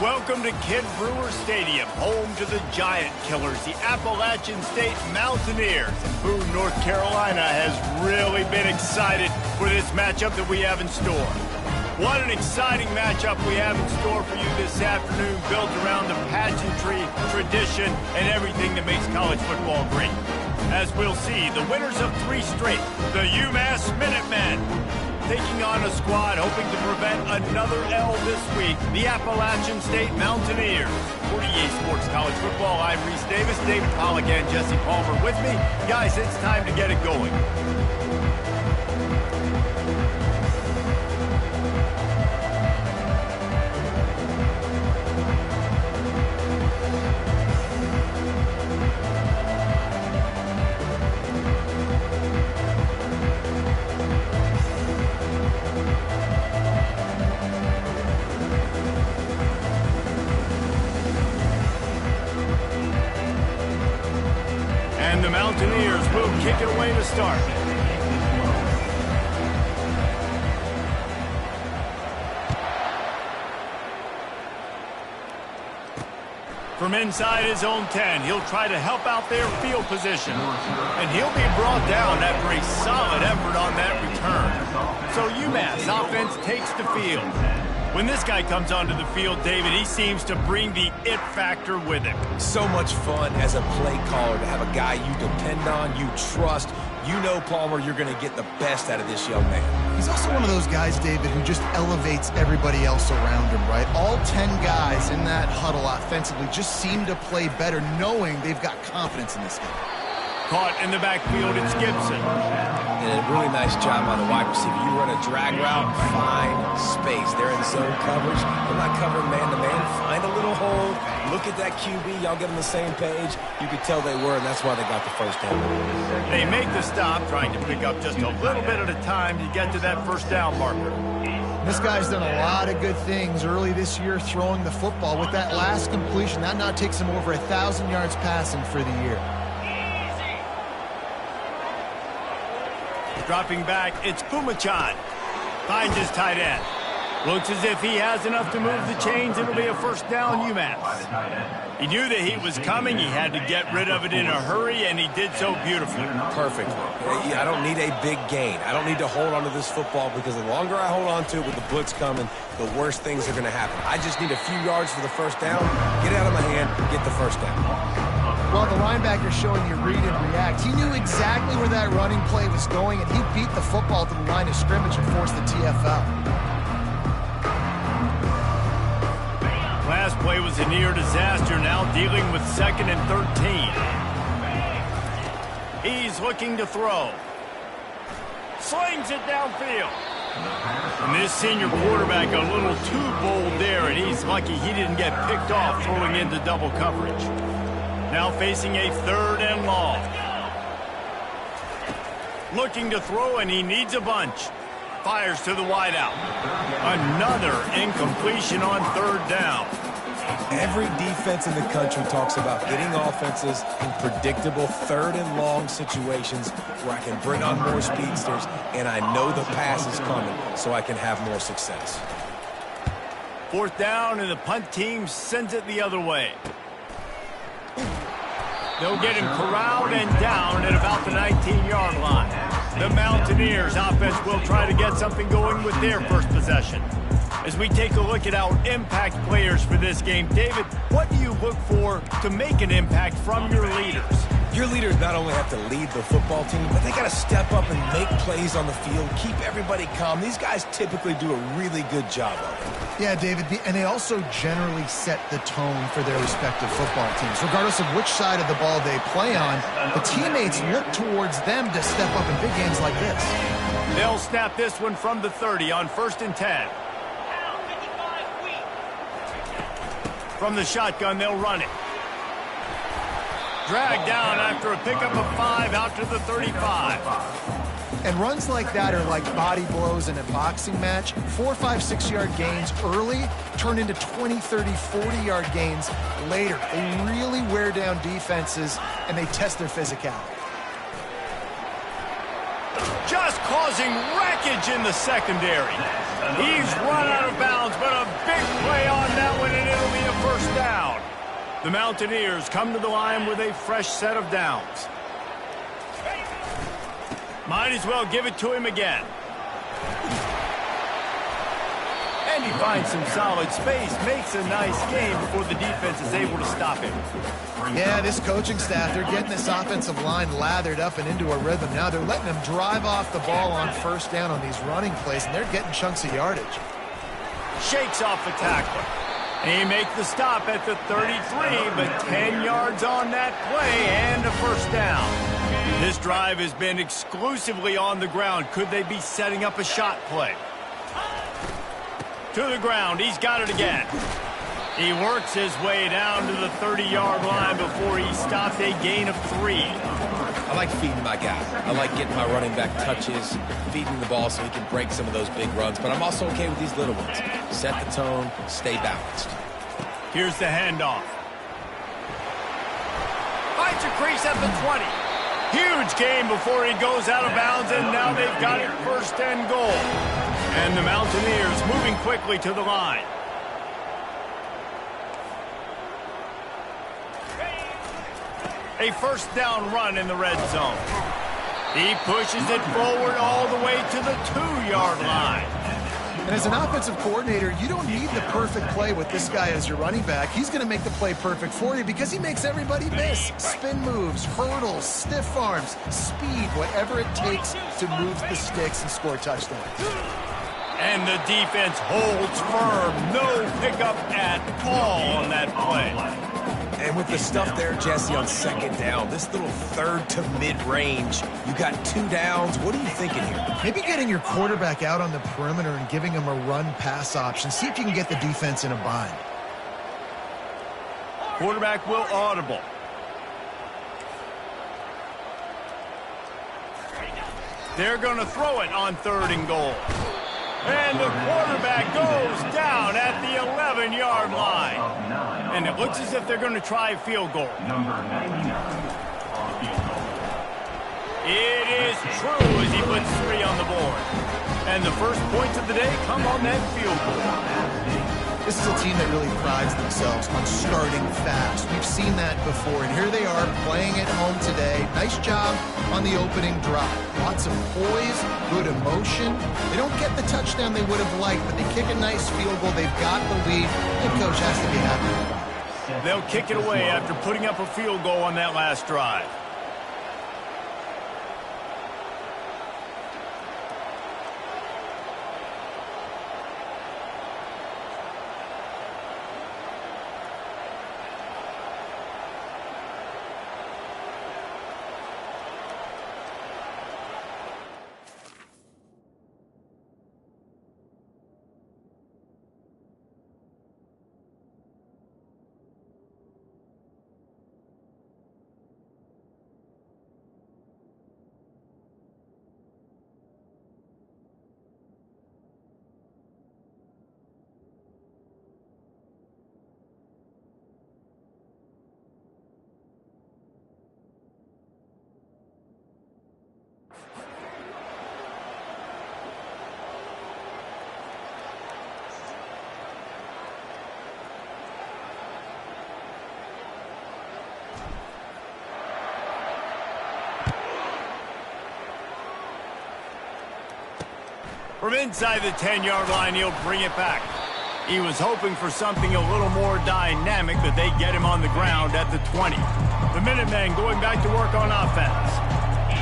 Welcome to Kid Brewer Stadium, home to the Giant Killers, the Appalachian State Mountaineers. And Boone, North Carolina has really been excited for this matchup that we have in store. What an exciting matchup we have in store for you this afternoon, built around the pageantry, tradition, and everything that makes college football great. As we'll see, the winners of 3 straight, the UMass Minutemen, taking on a squad hoping to prevent another L this week, the Appalachian State Mountaineers. For EA Sports College Football, I'm Reese Davis, David Pollack, and Jesse Palmer with me. Guys, it's time to get it going. And the Mountaineers will kick it away to start. From inside his own 10, he'll try to help out their field position. And he'll be brought down after a solid effort on that return. So UMass offense takes the field. When this guy comes onto the field, David, he seems to bring the it factor with him. So much fun as a play caller to have a guy you depend on, you trust. You know, Palmer, you're going to get the best out of this young man. He's also one of those guys, David, who just elevates everybody else around him, right? All 10 guys in that huddle offensively just seem to play better knowing they've got confidence in this game. Caught in the backfield, it's Gibson. And a really nice job by the wide receiver. You run a drag route, find space. They're in zone coverage. They're not covering man-to-man. Find a little hole. Look at that QB. Y'all get on the same page. You could tell they were, and that's why they got the first down. They make the stop, trying to pick up just a little bit at a time to get to that first down marker. This guy's done a lot of good things early this year throwing the football. With that last completion, that now takes him over 1,000 yards passing for the year. Dropping back, it's Kumachan. Finds his tight end. Looks as if he has enough to move the chains. It'll be a first down, UMass. He knew the heat was coming. He had to get rid of it in a hurry, and he did so beautifully. Perfectly. I don't need a big gain. I don't need to hold on to this football because the longer I hold on to it with the blitz coming, the worse things are going to happen. I just need a few yards for the first down, get it out of my hand, get the first down. Well, the linebacker showing you read and react. He knew exactly where that running play was going, and he beat the football to the line of scrimmage and forced the TFL. Last play was a near disaster, now dealing with 2nd and 13. He's looking to throw. Slings it downfield. And this senior quarterback a little too bold there, and he's lucky he didn't get picked off throwing into double coverage. Now facing a 3rd and long. Looking to throw, and he needs a bunch. Fires to the wideout. Another incompletion on 3rd down. Every defense in the country talks about getting offenses in predictable 3rd and long situations where I can bring on more speedsters, and I know the pass is coming, so I can have more success. 4th down, and the punt team sends it the other way. They'll get him corralled and down at about the 19-yard line. The Mountaineers offense will try to get something going with their first possession. As we take a look at our impact players for this game, David, what do you look for to make an impact from your leaders? Your leaders not only have to lead the football team, but they got to step up and make plays on the field, keep everybody calm. These guys typically do a really good job of it. Yeah, David, and they also generally set the tone for their respective football teams. Regardless of which side of the ball they play on, the teammates look towards them to step up in big games like this. They'll snap this one from the 30 on 1st and 10. From the shotgun, they'll run it. Dragged down after a pickup of 5 out to the 35. And runs like that are like body blows in a boxing match. 4, 5, 6-yard gains early turn into 20, 30, 40-yard gains later. They really wear down defenses, and they test their physicality. Just causing wreckage in the secondary. He's run out of bounds, but a big play on that one, and it'll The Mountaineers come to the line with a fresh set of downs. Might as well give it to him again. And he finds some solid space, makes a nice game before the defense is able to stop him. Yeah, this coaching staff, they're getting this offensive line lathered up and into a rhythm. Now they're letting them drive off the ball on first down on these running plays, and they're getting chunks of yardage. Shakes off the tackler. And he makes the stop at the 33, but 10 yards on that play and a first down. This drive has been exclusively on the ground. Could they be setting up a shot play? To the ground. He's got it again. He works his way down to the 30-yard line before he stopped a gain of 3. I like feeding my guy. I like getting my running back touches, feeding the ball so he can break some of those big runs. But I'm also okay with these little ones. Set the tone, stay balanced. Here's the handoff. Finds a crease at the 20. Huge gain before he goes out of bounds, and now they've got it first and goal. And the Mountaineers moving quickly to the line. A first down run in the red zone. He pushes it forward all the way to the 2-yard line. And as an offensive coordinator, you don't need the perfect play with this guy as your running back. He's going to make the play perfect for you because he makes everybody miss. Spin moves, hurdles, stiff arms, speed, whatever it takes to move the sticks and score touchdowns. And the defense holds firm. No pickup at all on that play. And with the stuff there, Jesse, on second down, this little third to mid-range, you got 2 downs. What are you thinking here? Maybe getting your quarterback out on the perimeter and giving him a run-pass option. See if you can get the defense in a bind. Quarterback will audible. They're going to throw it on 3rd and goal. And the quarterback goes down at the 11-yard line. And it looks as if they're going to try a field goal. It is true as he puts 3 on the board. And the first points of the day come on that field goal. This is a team that really prides themselves on starting fast. We've seen that before, and here they are playing at home today. Nice job on the opening drive. Lots of poise, good emotion. They don't get the touchdown they would have liked, but they kick a nice field goal. They've got the lead. The coach has to be happy. They'll kick it away after putting up a field goal on that last drive. From inside the 10-yard line, he'll bring it back. He was hoping for something a little more dynamic, but they get him on the ground at the 20. The Minutemen going back to work on offense.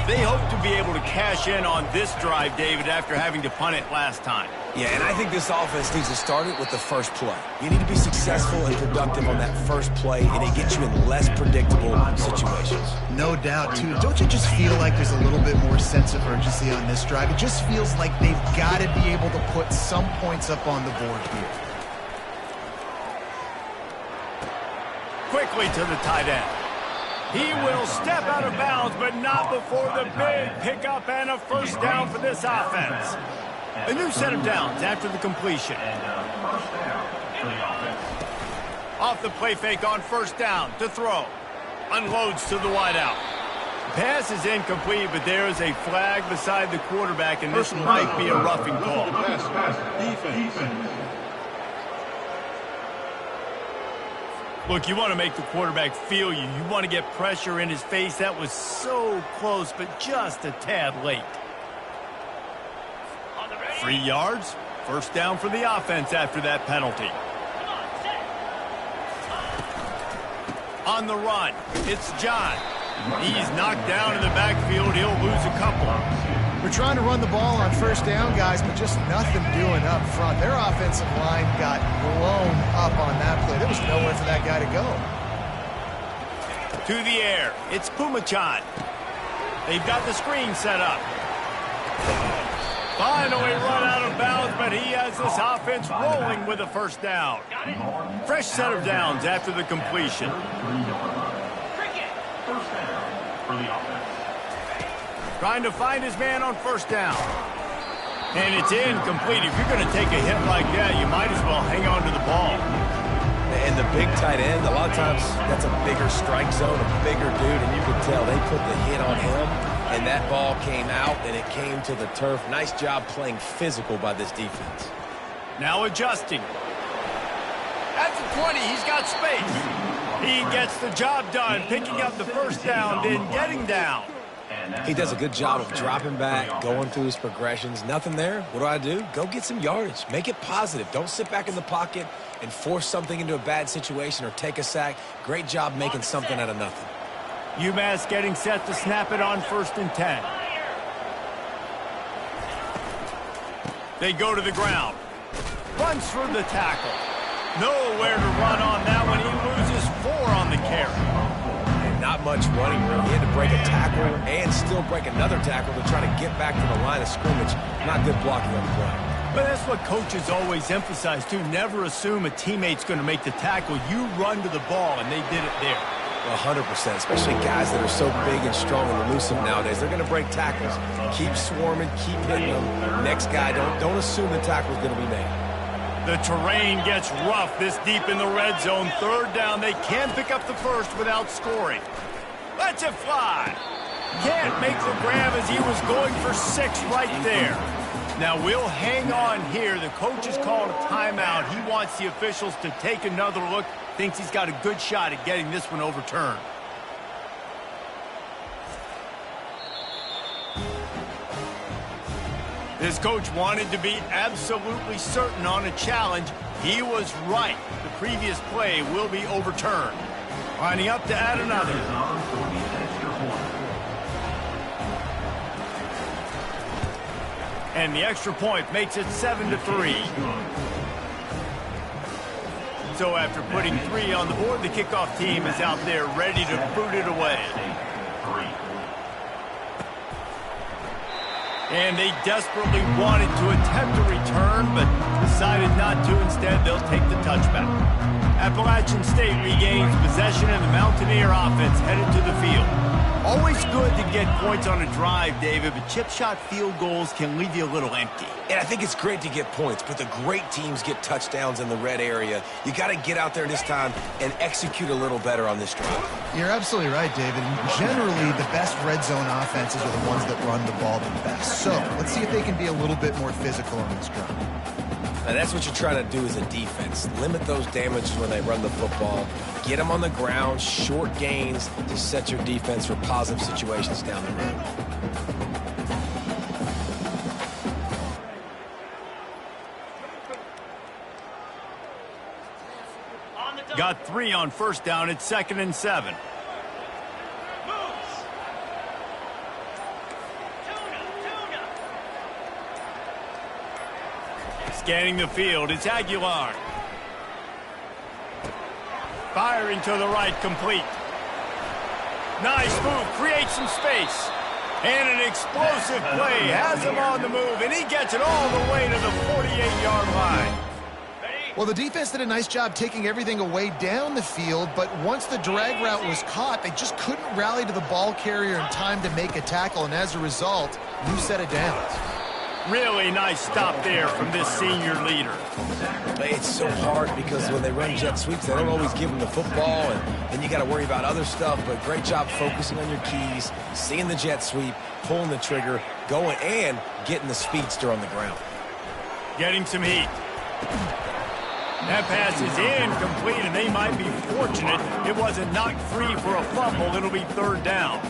They hope to be able to cash in on this drive, David, after having to punt it last time. Yeah, and I think this offense needs to start it with the first play. You need to be successful and productive on that first play, and it gets you in less predictable situations. No doubt, too. Don't you just feel like there's a little bit more sense of urgency on this drive? It just feels like they've got to be able to put some points up on the board here. Quickly to the tight end. He will step out of bounds, but not before the big pickup and a first down for this offense. A new set of downs after the completion. Off the play fake on first down to throw. Unloads to the wideout. Pass is incomplete, but there is a flag beside the quarterback, and this might be a roughing call. Look, you want to make the quarterback feel you. You want to get pressure in his face. That was so close, but just a tad late. 3 yards. First down for the offense after that penalty. On the run, it's John. He's knocked down in the backfield. He'll lose a couple. We're trying to run the ball on first down, guys, but just nothing doing up front. Their offensive line got blown up on that play. There was nowhere for that guy to go. To the air, it's Pumachan. They've got the screen set up. Finally run out of bounds, but he has this offense rolling with a first down. Fresh set of downs after the completion. First down for the offense. Trying to find his man on first down. And it's incomplete. If you're going to take a hit like that, you might as well hang on to the ball. And the big tight end, a lot of times that's a bigger strike zone, a bigger dude, and you can tell they put the hit on him, and that ball came out, and it came to the turf. Nice job playing physical by this defense. Now adjusting. At the 20, he's got space. He gets the job done, picking up the first down, then getting down. He does a good job of dropping back, going through his progressions. Nothing there. What do? Go get some yardage. Make it positive. Don't sit back in the pocket and force something into a bad situation or take a sack. Great job making something out of nothing. UMass getting set to snap it on 1st and 10. They go to the ground. Runs for the tackle. Nowhere to run on that one. He loses 4 on the carry. Not much running room. He had to break a tackle and still break another tackle to try to get back to the line of scrimmage. Not good blocking on the play. But that's what coaches always emphasize, too. Never assume a teammate's going to make the tackle. You run to the ball, and they did it there. 100%, especially guys that are so big and strong and elusive nowadays. They're going to break tackles. Keep swarming, keep hitting them. Next guy, don't assume the tackle's going to be made. The terrain gets rough this deep in the red zone. 3rd down, they can pick up the first without scoring. Lets it fly. Can't make the grab as he was going for 6 right there. Now we'll hang on here. The coach has called a timeout. He wants the officials to take another look. Thinks he's got a good shot at getting this one overturned. This coach wanted to be absolutely certain on a challenge. He was right. The previous play will be overturned. Lining up to add another. And the extra point makes it 7-3. So after putting 3 on the board, the kickoff team is out there ready to boot it away. And they desperately wanted to attempt a return, but decided not to. Instead, they'll take the touchback. Appalachian State regains possession, and the Mountaineer offense headed to the field. Always good to get points on a drive, David, but chip shot field goals can leave you a little empty. And I think it's great to get points, but the great teams get touchdowns in the red area. You got to get out there this time and execute a little better on this drive. You're absolutely right, David. Generally, the best red zone offenses are the ones that run the ball the best. So let's see if they can be a little bit more physical on this drive. And that's what you're trying to do as a defense. Limit those damages when they run the football. Get them on the ground, short gains to set your defense for positive situations down the road. Got 3 on first down. It's 2nd and 7. Scanning the field, it's Aguilar. Firing to the right, complete. Nice move, creates some space. And an explosive play has him on the move, and he gets it all the way to the 48-yard line. Well, the defense did a nice job taking everything away down the field, but once the drag route was caught, they just couldn't rally to the ball carrier in time to make a tackle, and as a result, new set of downs. Really nice stop there from this senior leader. It's so hard because when they run jet sweeps, they don't always give them the football, and then you got to worry about other stuff, but great job focusing on your keys, seeing the jet sweep, pulling the trigger, going, and getting the speedster on the ground. Getting some heat. That pass is incomplete, and they might be fortunate it wasn't knocked free for a fumble. It'll be third down.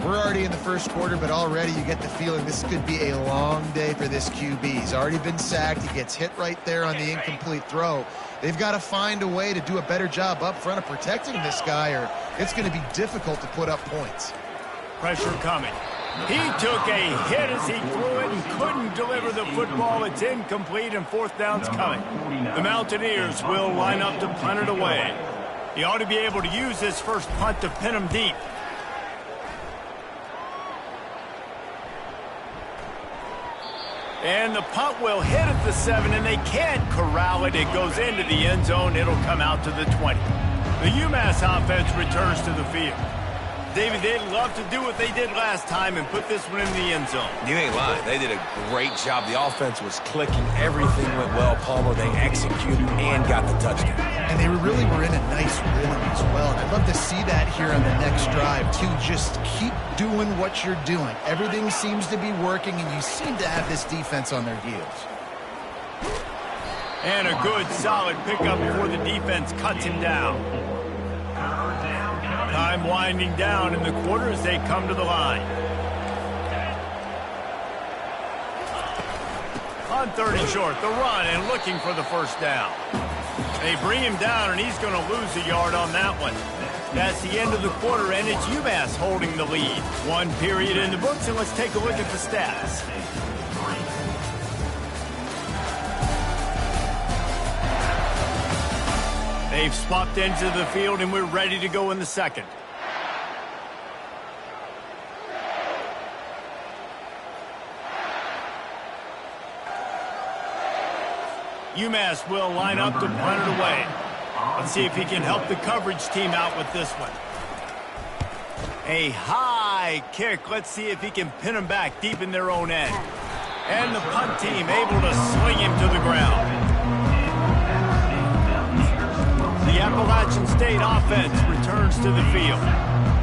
We're already in the first quarter, but already you get the feeling this could be a long day for this QB. He's already been sacked. He gets hit right there on the incomplete throw. They've got to find a way to do a better job up front of protecting this guy, or it's going to be difficult to put up points. Pressure coming. He took a hit as he threw it and couldn't deliver the football. It's incomplete, and fourth down's coming. The Mountaineers will line up to punt it away. He ought to be able to use this first punt to pin him deep. And the punt will hit at the 7, and they can't corral it. It goes into the end zone. It'll come out to the 20. The UMass offense returns to the field. David, they'd love to do what they did last time and put this one in the end zone. You ain't lying. They did a great job. The offense was clicking. Everything went well, Palmer. They executed and got the touchdown. And they really were in a nice rhythm as well. And I'd love to see that here on the next drive, too. Just keep doing what you're doing. Everything seems to be working, and you seem to have this defense on their heels. And a good, solid pickup before the defense cuts him down. Time winding down in the quarter as they come to the line. On third and short, the run and looking for the first down. They bring him down, and he's going to lose a yard on that one. That's the end of the quarter, and it's UMass holding the lead. One period in the books, and let's take a look at the stats. They've swapped into the field, and we're ready to go in the second. UMass will line up to punt it away. Let's see if he can help the coverage team out with this one. A high kick. Let's see if he can pin them back deep in their own end. And the punt team able to sling him to the ground. The Appalachian State offense returns to the field.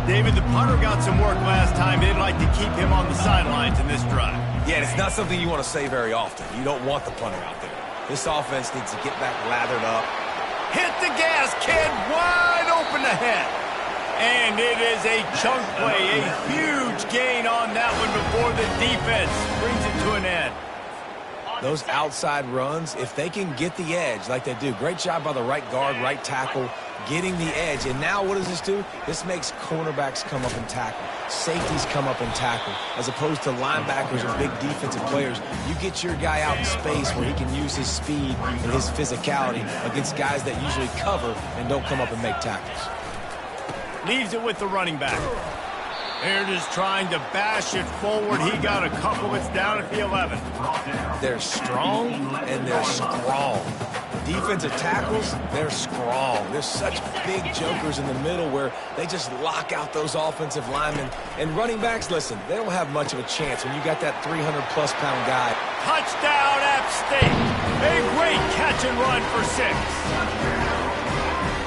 David, the punter got some work last time. They'd like to keep him on the sidelines in this drive. Yeah, it's not something you want to say very often. You don't want the punter out there. This offense needs to get back lathered up. Hit the gas, kid. Wide open ahead. And it is a chunk play. A huge gain on that one before the defense brings it to an end. Those outside runs, if they can get the edge like they do, great job by the right guard, right tackle, getting the edge. And now what does this do? This makes cornerbacks come up and tackle. Safeties come up and tackle. As opposed to linebackers or big defensive players, you get your guy out in space where he can use his speed and his physicality against guys that usually cover and don't come up and make tackles. Leaves it with the running back. They're just trying to bash it forward. He got a couple. It's down at the 11. They're strong and they're strong. Defensive tackles, they're strong. There's such big jokers in the middle where they just lock out those offensive linemen. And running backs, listen, they don't have much of a chance when you got that 300-plus pound guy. Touchdown, App State. A great catch and run for 6.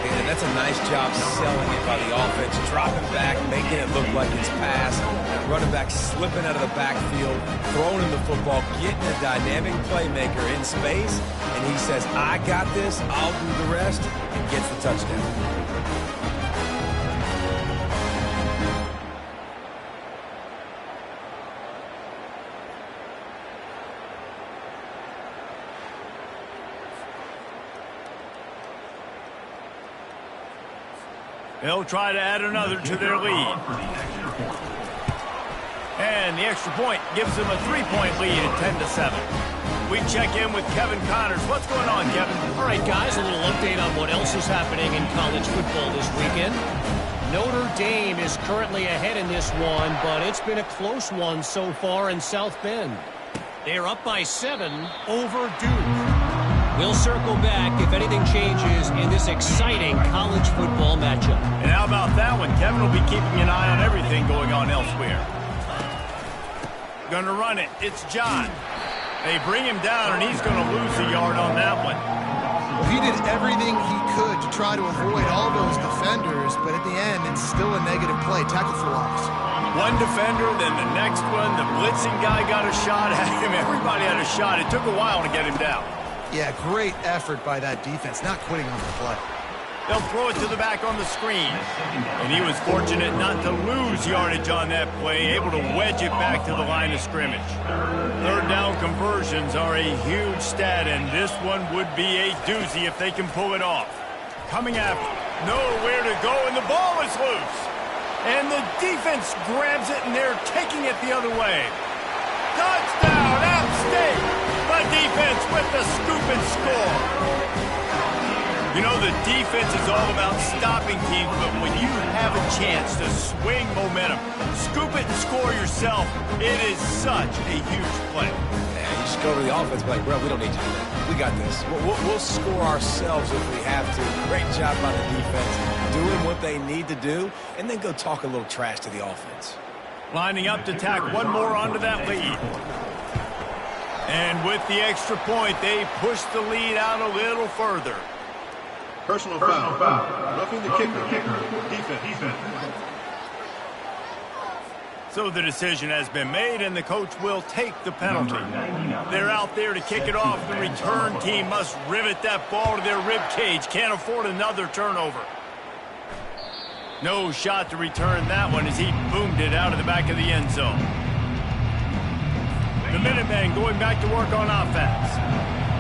And that's a nice job selling it by the offense, dropping back, making it look like it's passed. Running back slipping out of the backfield, throwing him the football, getting a dynamic playmaker in space, and he says, I got this, I'll do the rest, and gets the touchdown. They'll try to add another to their lead. And the extra point gives them a 3-point lead at 10-7. We check in with Kevin Connors. What's going on, Kevin? All right, guys, a little update on what else is happening in college football this weekend. Notre Dame is currently ahead in this one, but it's been a close one so far in South Bend. They're up by 7 over Duke. We'll circle back if anything changes in this exciting college football matchup. And how about that one? Kevin will be keeping an eye on everything going on elsewhere. Gonna run it. It's John. They bring him down, and he's going to lose a yard on that one. Well, he did everything he could to try to avoid all those defenders, but at the end, it's still a negative play. Tackle for loss. One defender, then the next one. The blitzing guy got a shot at him. Everybody had a shot. It took a while to get him down. Yeah, great effort by that defense, not quitting on the play. They'll throw it to the back on the screen. And he was fortunate not to lose yardage on that play, able to wedge it back to the line of scrimmage. Third down conversions are a huge stat, and this one would be a doozy if they can pull it off. Coming after, nowhere to go, and the ball is loose. And the defense grabs it, and they're taking it the other way. Touchdown, App State! The defense with the scoop and score. You know, the defense is all about stopping teams, but when you have a chance to swing momentum, scoop it and score yourself, it is such a huge play. Yeah, you just go to the offense and be like, bro, we don't need you to do that. We got this. We'll score ourselves if we have to. Great job by the defense, doing what they need to do, and then go talk a little trash to the offense. Lining up to tack one more onto that lead. And with the extra point, they push the lead out a little further. Personal foul. Roughing the kicker. Defense. So the decision has been made, and the coach will take the penalty. They're out there to kick it off. The return team must rivet that ball to their rib cage. Can't afford another turnover. No shot to return that one as he boomed it out of the back of the end zone. The Minutemen going back to work on offense.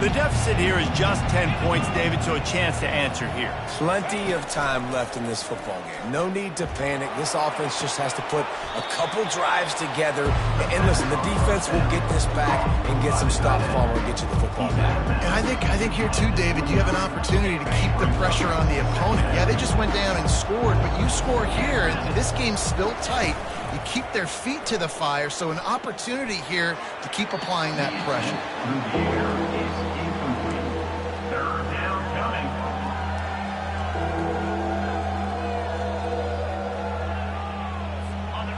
The deficit here is just 10 points, David, so a chance to answer here. Plenty of time left in this football game. No need to panic. This offense just has to put a couple drives together. And listen, the defense will get this back and get some stop follow and get you the football back. And I think here too, David, you have an opportunity to keep the pressure on the opponent. Yeah, they just went down and scored, but you score here, and this game's still tight. You keep their feet to the fire, so an opportunity here to keep applying that pressure.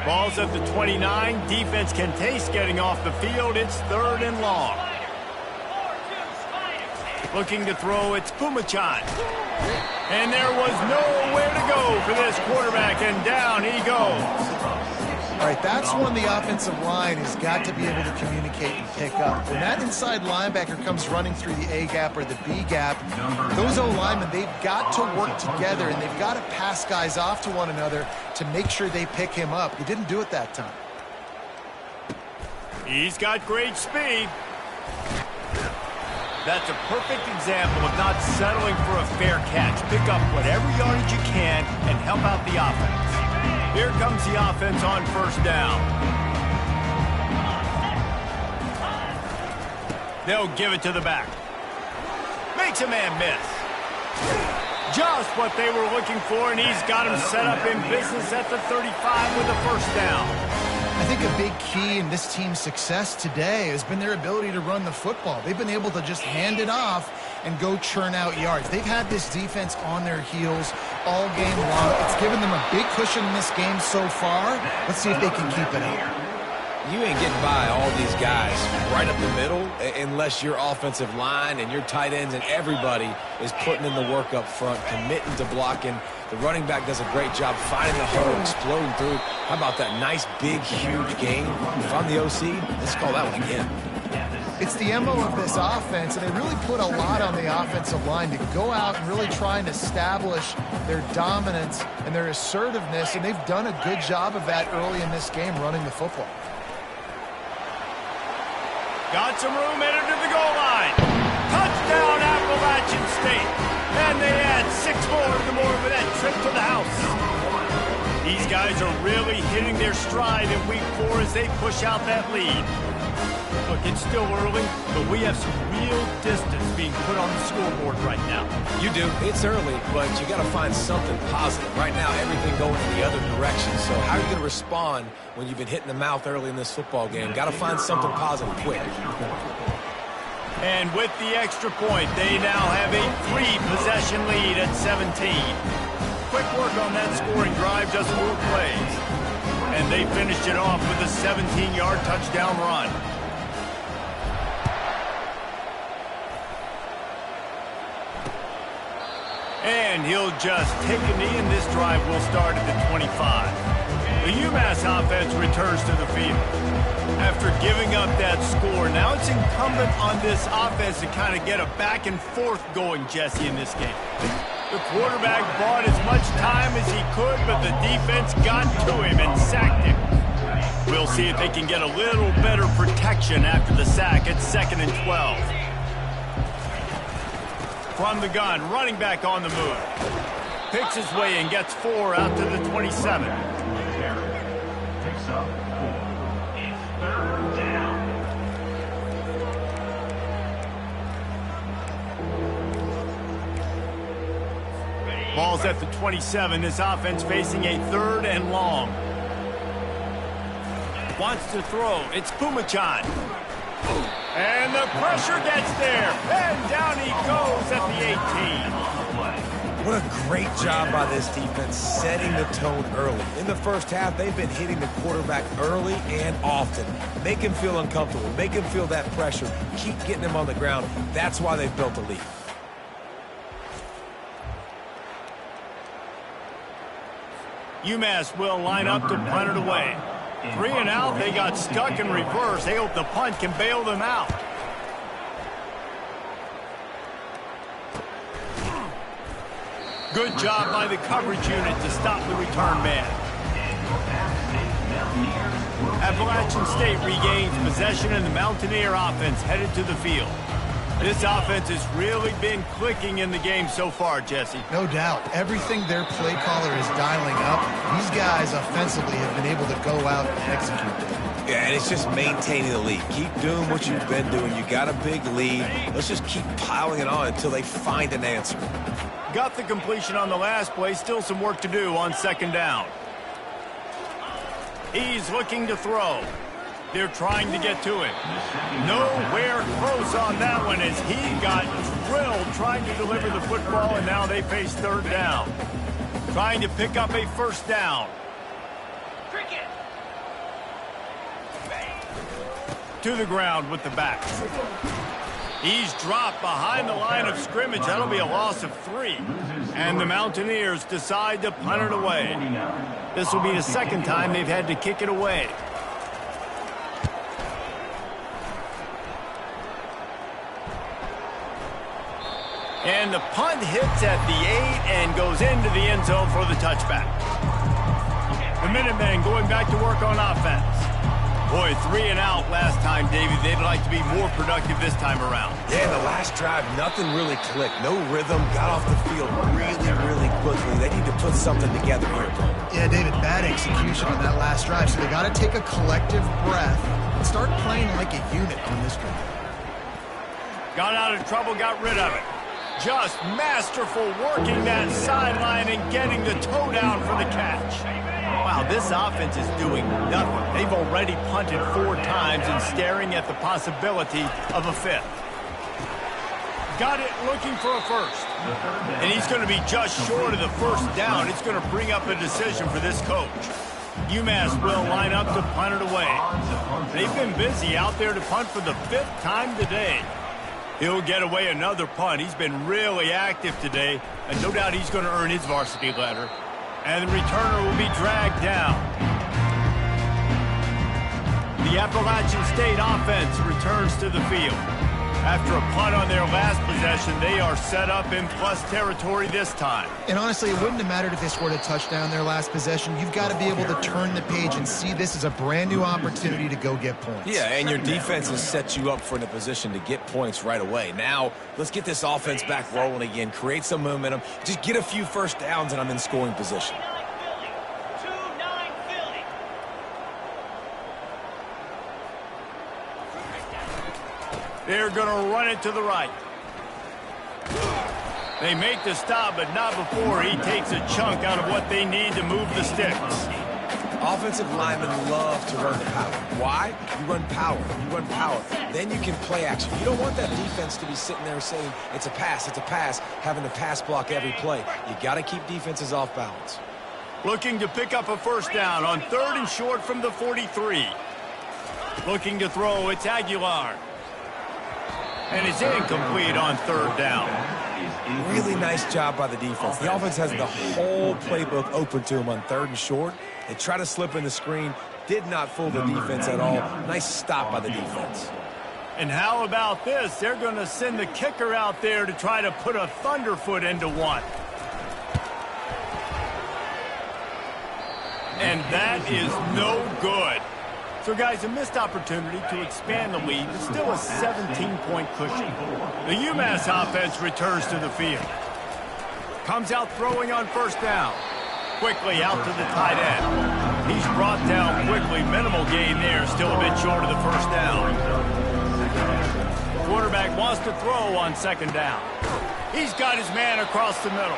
Ball's at the 29. Defense can taste getting off the field. It's third and long. Looking to throw, it's Pumachan. And there was nowhere to go for this quarterback, and down he goes. All right, that's when the offensive line has got to be able to communicate and pick up. When that inside linebacker comes running through the A gap or the B gap, those O-linemen, they've got to work together, and they've got to pass guys off to one another to make sure they pick him up. He didn't do it that time. He's got great speed. That's a perfect example of not settling for a fair catch. Pick up whatever yardage you can and help out the offense. Here comes the offense on first down. They'll give it to the back. Makes a man miss. Just what they were looking for, and he's got him set up in business at the 35 with a first down. I think a big key in this team's success today has been their ability to run the football. They've been able to just hand it off and go churn out yards. They've had this defense on their heels all game long. It's given them a big cushion in this game so far. Let's see if they can keep it up. You ain't getting by all these guys right up the middle unless your offensive line and your tight ends and everybody is putting in the work up front, committing to blocking. The running back does a great job finding the hole, exploding through. How about that nice, big, huge game? If I'm the OC, let's call that one again. It's the MO of this offense, and they really put a lot on the offensive line to go out and really try and establish their dominance and their assertiveness, and they've done a good job of that early in this game running the football. Got some room, headed to the goal line. Touchdown, Appalachian State. And they add 6 more for that trip to the house. These guys are really hitting their stride in week 4 as they push out that lead. Look, it's still early, but we have some real distance being put on the scoreboard right now. You do. It's early, but you got to find something positive. Right now, everything going in the other direction. So how are you going to respond when you've been hit in the mouth early in this football game? Got to find something positive quick. And with the extra point, they now have a 3-possession lead at 17. Quick work on that scoring drive, just 4 plays. And they finished it off with a 17-yard touchdown run. And he'll just take a knee, and this drive will start at the 25. The UMass offense returns to the field. After giving up that score, now it's incumbent on this offense to kind of get a back and forth going, Jesse, in this game. The quarterback bought as much time as he could, but the defense got to him and sacked him. We'll see if they can get a little better protection after the sack at 2nd and 12. From the gun, running back on the move. Picks his way and gets 4 out to the 27. Picks up 4. It's 3rd down. Ball's at the 27. This offense facing a 3rd and long. Wants to throw. It's Pumachan. And the pressure gets there. And down he goes at the 18. What a great job by this defense setting the tone early. In the first half, they've been hitting the quarterback early and often. Make him feel uncomfortable. Make him feel that pressure. Keep getting him on the ground. That's why they've built a lead. UMass will line up to punt it away. 3 and out, they got stuck in reverse. They hope the punt can bail them out. Good job by the coverage unit to stop the return man. Appalachian State regains possession and the Mountaineer offense headed to the field. This offense has really been clicking in the game so far, Jesse. No doubt. Everything their play caller is dialing up, these guys offensively have been able to go out and execute. Yeah, and it's just maintaining the lead. Keep doing what you've been doing. You got a big lead. Let's just keep piling it on until they find an answer. Got the completion on the last play. Still some work to do on 2nd down. He's looking to throw. They're trying to get to him. Nowhere close on that one as he got drilled trying to deliver the football, and now they face 3rd down. Trying to pick up a 1st down. To the ground with the back. He's dropped behind the line of scrimmage. That'll be a loss of 3. And the Mountaineers decide to punt it away. This will be the 2nd time they've had to kick it away. And the punt hits at the 8 and goes into the end zone for the touchback. The Minutemen going back to work on offense. Boy, 3 and out last time, Davey. They'd like to be more productive this time around. Yeah, in the last drive, nothing really clicked. No rhythm. Got off the field really quickly. They need to put something together here. Yeah, David, bad execution on that last drive, so they got to take a collective breath and start playing like a unit on this drive. Got out of trouble, got rid of it. Just masterful working that sideline and getting the toe down for the catch. Wow, this offense is doing nothing. They've already punted 4 times and staring at the possibility of a 5th. Got it looking for a 1st. And he's going to be just short of the 1st down. It's going to bring up a decision for this coach. UMass will line up to punt it away. They've been busy out there to punt for the 5th time today. He'll get away another punt. He's been really active today, and no doubt he's going to earn his varsity letter. And the returner will be dragged down. The Appalachian State offense returns to the field. After a punt on their last possession, they are set up in plus territory this time. And honestly, it wouldn't have mattered if they scored a touchdown their last possession. You've got to be able to turn the page and see this as a brand new opportunity to go get points. Yeah, and your defense has set you up for in a position to get points right away. Now, let's get this offense back rolling again, create some momentum, just get a few 1st downs, and I'm in scoring position. They're going to run it to the right. They make the stop, but not before he takes a chunk out of what they need to move the sticks. Offensive linemen love to run the power. Why? You run power. You run power. Then you can play action. You don't want that defense to be sitting there saying, it's a pass, having to pass block every play. You got to keep defenses off balance. Looking to pick up a 1st down on 3rd and short from the 43. Looking to throw, it's Aguilar. And it's incomplete on 3rd down. Really nice job by the defense. The offense has the whole playbook open to them on 3rd and short. They try to slip in the screen. Did not fool the defense at all. Nice stop by the defense. And how about this? They're going to send the kicker out there to try to put a thunderfoot into one. And that is no good. So, guys, a missed opportunity to expand the lead, but still a 17-point cushion. The UMass offense returns to the field. Comes out throwing on 1st down. Quickly out to the tight end. He's brought down quickly. Minimal gain there, still a bit short of the 1st down. Quarterback wants to throw on 2nd down. He's got his man across the middle.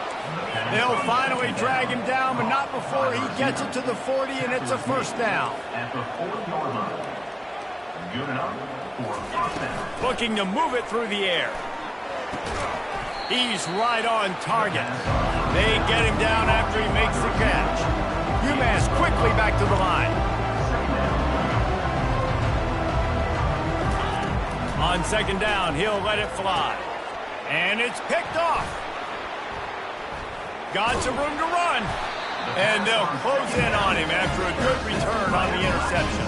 They'll finally drag him down, but not before he gets it to the 40, and it's a 1st down. At the 4-yard line. Good enough for offense. Looking to move it through the air. He's right on target. They get him down after he makes the catch. UMass quickly back to the line. On 2nd down, he'll let it fly. And it's picked off. Got some room to run. And they'll close in on him after a good return on the interception.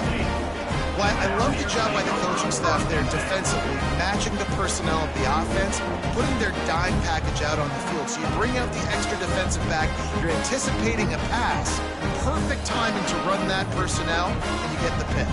Well, I love the job by the coaching staff there defensively, matching the personnel of the offense, putting their dime package out on the field. So you bring out the extra defensive back, you're anticipating a pass, perfect timing to run that personnel, and you get the pick.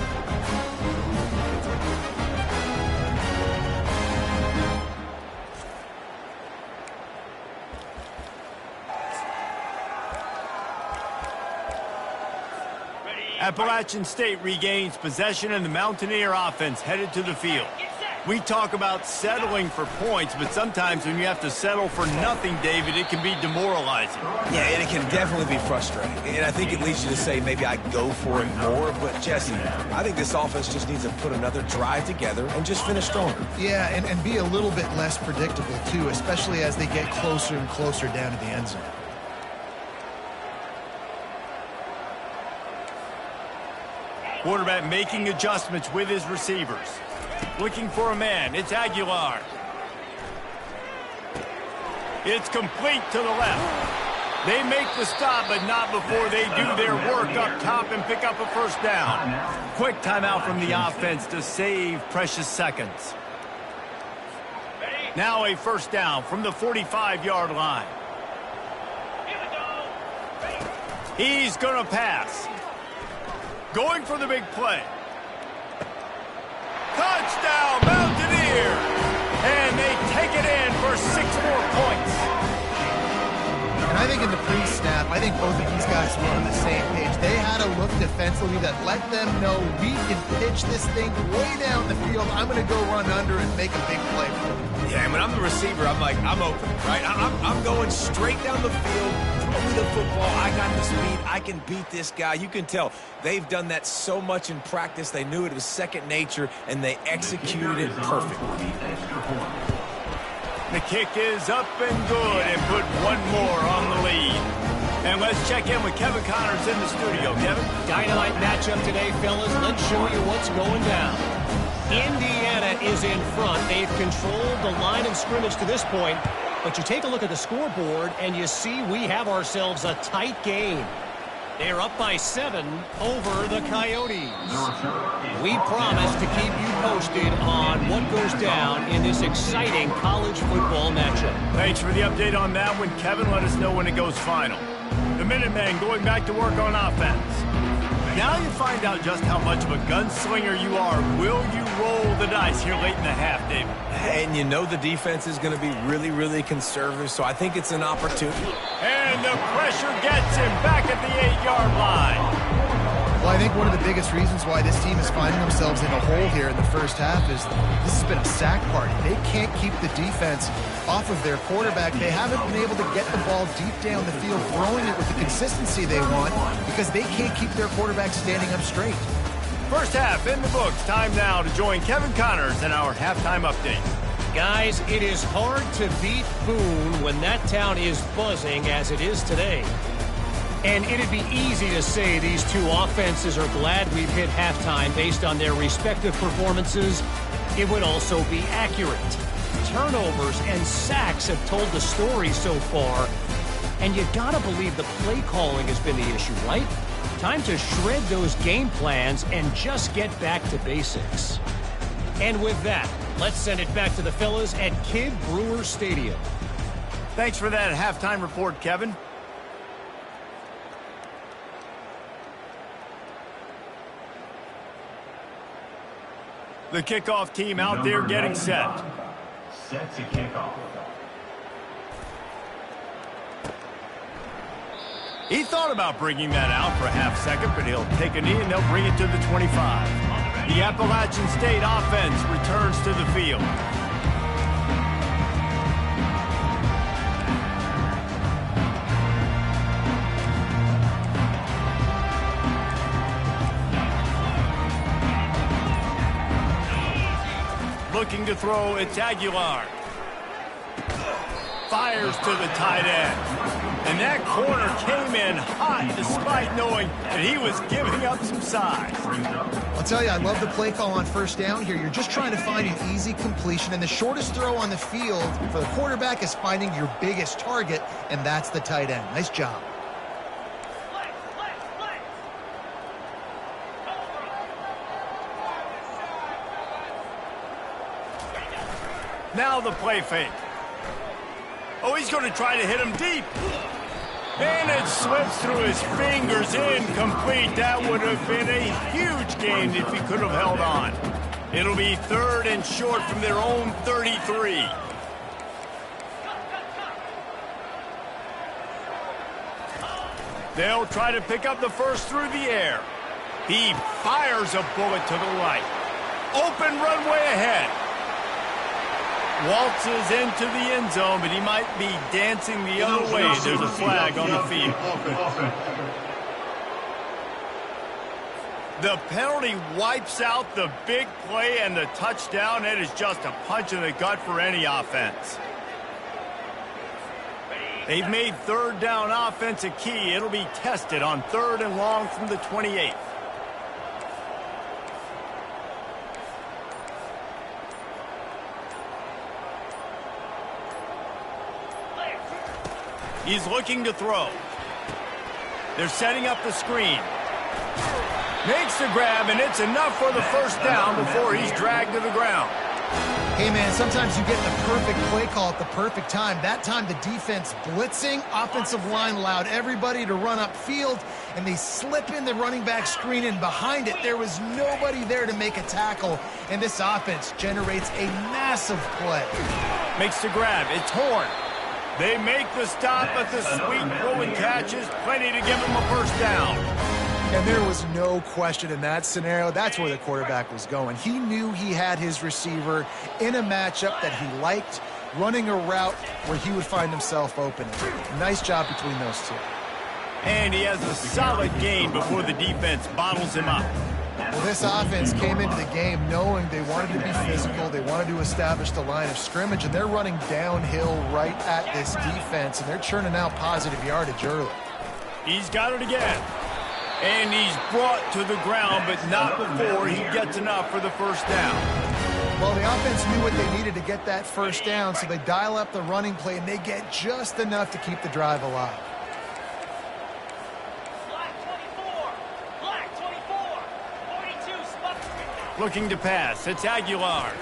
Appalachian State regains possession, and the Mountaineer offense headed to the field. We talk about settling for points, but sometimes when you have to settle for nothing, David, it can be demoralizing. Yeah, and it can definitely be frustrating. And I think it leads you to say maybe I go for it more. But, Jesse, I think this offense just needs to put another drive together and just finish stronger. Yeah, and be a little bit less predictable, too, especially as they get closer and closer down to the end zone. Quarterback making adjustments with his receivers. Looking for a man. It's Aguilar. It's complete to the left. They make the stop, but not before they do their work up top and pick up a 1st down. Quick timeout from the offense to save precious seconds. Now a 1st down from the 45-yard line. He's going to pass. Going for the big play. Touchdown, Mountaineer! And they take it in for 6 more points. And I think in the pre-snap, I think both of these guys were on the same page. They had a look defensively that let them know we can pitch this thing way down the field. I'm going to go run under and make a big play for them. Yeah, and when I'm the receiver, I'm like, I'm open, right? I'm going straight down the field. Throw me the football. I got the speed. I can beat this guy. You can tell they've done that so much in practice. They knew it was second nature, and they executed it perfectly. The kick is up and good, and put one more on the lead. And let's check in with Kevin Connors in the studio. Kevin? Dynamite matchup today, fellas. Let's show you what's going down. Indiana is in front. They've controlled the line of scrimmage to this point. But you take a look at the scoreboard, and you see we have ourselves a tight game. They're up by 7 over the Coyotes. We promise to keep you posted on what goes down in this exciting college football matchup. Thanks for the update on that one, Kevin. Let us know when it goes final. The Minutemen going back to work on offense. Now you find out just how much of a gunslinger you are. Will you roll the dice here late in the half, David? And you know the defense is going to be really, really conservative, so I think it's an opportunity. And the pressure gets him back at the 8-yard line. Well, I think one of the biggest reasons why this team is finding themselves in a hole here in the first half is this has been a sack party. They can't keep the defense off of their quarterback. They haven't been able to get the ball deep down the field, throwing it with the consistency they want because they can't keep their quarterback standing up straight. First half in the books. Time now to join Kevin Connors in our halftime update. Guys, it is hard to beat Boone when that town is buzzing as it is today. And it'd be easy to say these two offenses are glad we've hit halftime based on their respective performances. It would also be accurate. turnovers and sacks have told the story so far. And you gotta believe the play calling has been the issue, right? Time to shred those game plans and just get back to basics. And with that, let's send it back to the fellas at Kidd Brewer Stadium. Thanks for that halftime report, Kevin. The kickoff team out there getting set. Set to kick off. He thought about bringing that out for a half second, but he'll take a knee and they'll bring it to the 25. The Appalachian State offense returns to the field. Looking to throw, it's Aguilar. Fires to the tight end. And that corner came in hot despite knowing that he was giving up some size. I'll tell you, I love the play call on first down here. You're just trying to find an easy completion, and the shortest throw on the field for the quarterback is finding your biggest target, and that's the tight end. Nice job. Now the play fake. Oh, he's going to try to hit him deep. And it slips through his fingers, incomplete. That would have been a huge gain if he could have held on. It'll be 3rd and short from their own 33. They'll try to pick up the first through the air. He fires a bullet to the right. Open runway ahead. Waltzes into the end zone, but he might be dancing the other way. There's a flag on the field. The penalty wipes out the big play and the touchdown. It is just a punch in the gut for any offense. They've made 3rd down offense a key. It'll be tested on 3rd and long from the 28. He's looking to throw. They're setting up the screen. Makes the grab, and it's enough for the first down before he's dragged to the ground. Hey, man, sometimes you get the perfect play call at the perfect time. That time the defense blitzing, offensive line allowed everybody to run upfield, and they slip in the running back screen, and behind it there was nobody there to make a tackle, and this offense generates a massive play. Makes the grab. It's Horn. They make the stop, but the sweet throw and catch is plenty to give them a first down. And there was no question in that scenario. That's where the quarterback was going. He knew he had his receiver in a matchup that he liked, running a route where he would find himself open. Nice job between those two. And he has a solid gain before the defense bottles him up. Well, this offense came into the game knowing they wanted to be physical, they wanted to establish the line of scrimmage, and they're running downhill right at this defense, and they're churning out positive yardage early. He's got it again. And he's brought to the ground, but not before he gets enough for the first down. Well, the offense knew what they needed to get that first down, so they dial up the running play, and they get just enough to keep the drive alive. Looking to pass. It's Aguilar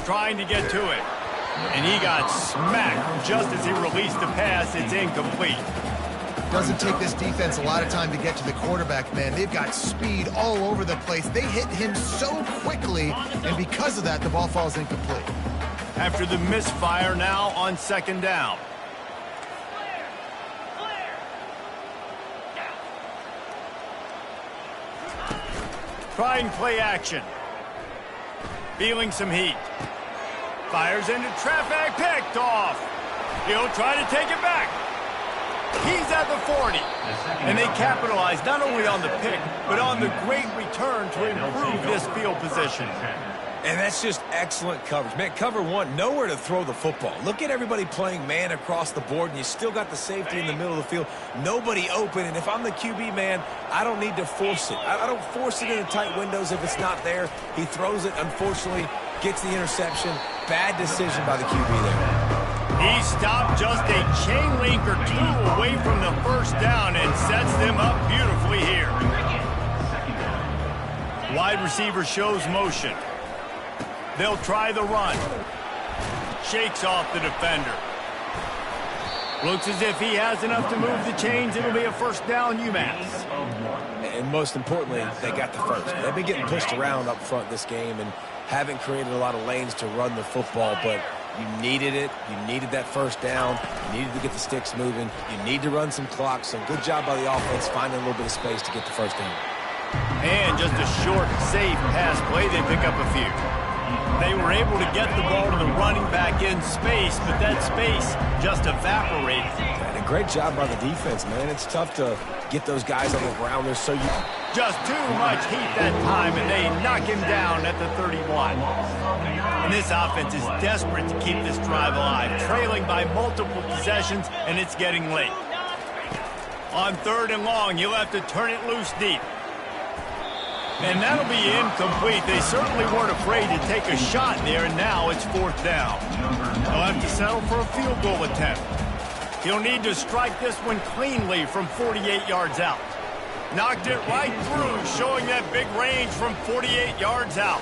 trying to get to it. And he got smacked just as he released the pass. It's incomplete. Doesn't take this defense a lot of time to get to the quarterback, man. They've got speed all over the place. They hit him so quickly, and because of that, the ball falls incomplete. After the misfire, now on 2nd down. Trying play action. Feeling some heat. Fires into traffic, picked off. He'll try to take it back. He's at the 40. And they capitalize not only on the pick, but on the great return to improve this field position. And that's just excellent coverage. Man, cover one, nowhere to throw the football. Look at everybody playing man across the board, and you still got the safety in the middle of the field. Nobody open, and if I'm the QB, man, I don't need to force it. I don't force it in the tight windows if it's not there. He throws it, unfortunately, Gets the interception. Bad decision by the QB there. He stopped just a chain link or two away from the first down and sets them up beautifully here. Wide receiver shows motion. They'll try the run. Shakes off the defender. Looks as if he has enough to move the chains. It'll be a first down, UMass. And most importantly, they got the first. They've been getting pushed around up front this game and haven't created a lot of lanes to run the football, but you needed it. You needed that first down. You needed to get the sticks moving. You need to run some clock. So good job by the offense finding a little bit of space to get the first down. And just a short, safe pass play. They pick up a few. They were able to get the ball to the running back in space, but that space just evaporated. And a great job by the defense, man. It's tough to get those guys on the ground. They're so just too much heat that time, and they knock him down at the 31. And this offense is desperate to keep this drive alive, trailing by multiple possessions, and it's getting late. On 3rd and long, you'll have to turn it loose deep. And that'll be incomplete. They certainly weren't afraid to take a shot there, and now it's 4th down. They'll have to settle for a field goal attempt. He'll need to strike this one cleanly from 48 yards out. Knocked it right through, showing that big range from 48 yards out.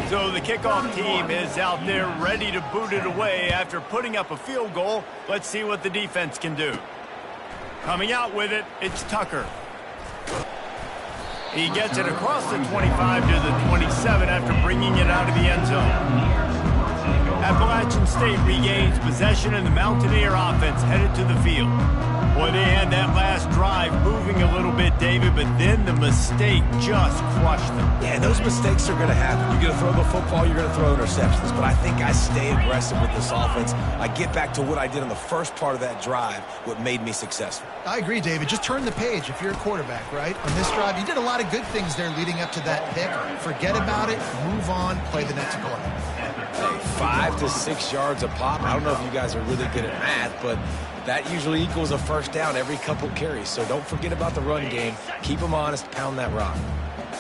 So the kickoff team is out there ready to boot it away after putting up a field goal. Let's see what the defense can do. Coming out with it, it's Tucker. He gets it across the 25 to the 27 after bringing it out of the end zone. Appalachian State regains possession, and the Mountaineer offense headed to the field. Boy, they had that last drive moving a little bit, David, but then the mistake just crushed them. Yeah, those mistakes are going to happen. You're going to throw the football, you're going to throw interceptions, but I think I stay aggressive with this offense. I get back to what I did on the first part of that drive, what made me successful. I agree, David. Just turn the page if you're a quarterback, right? On this drive, you did a lot of good things there leading up to that pick. Forget about it, move on, play the next play. Hey, 5 to 6 yards a pop. I don't know if you guys are really good at math, but that usually equals a first down every couple carries. So don't forget about the run game. Keep them honest, pound that rock.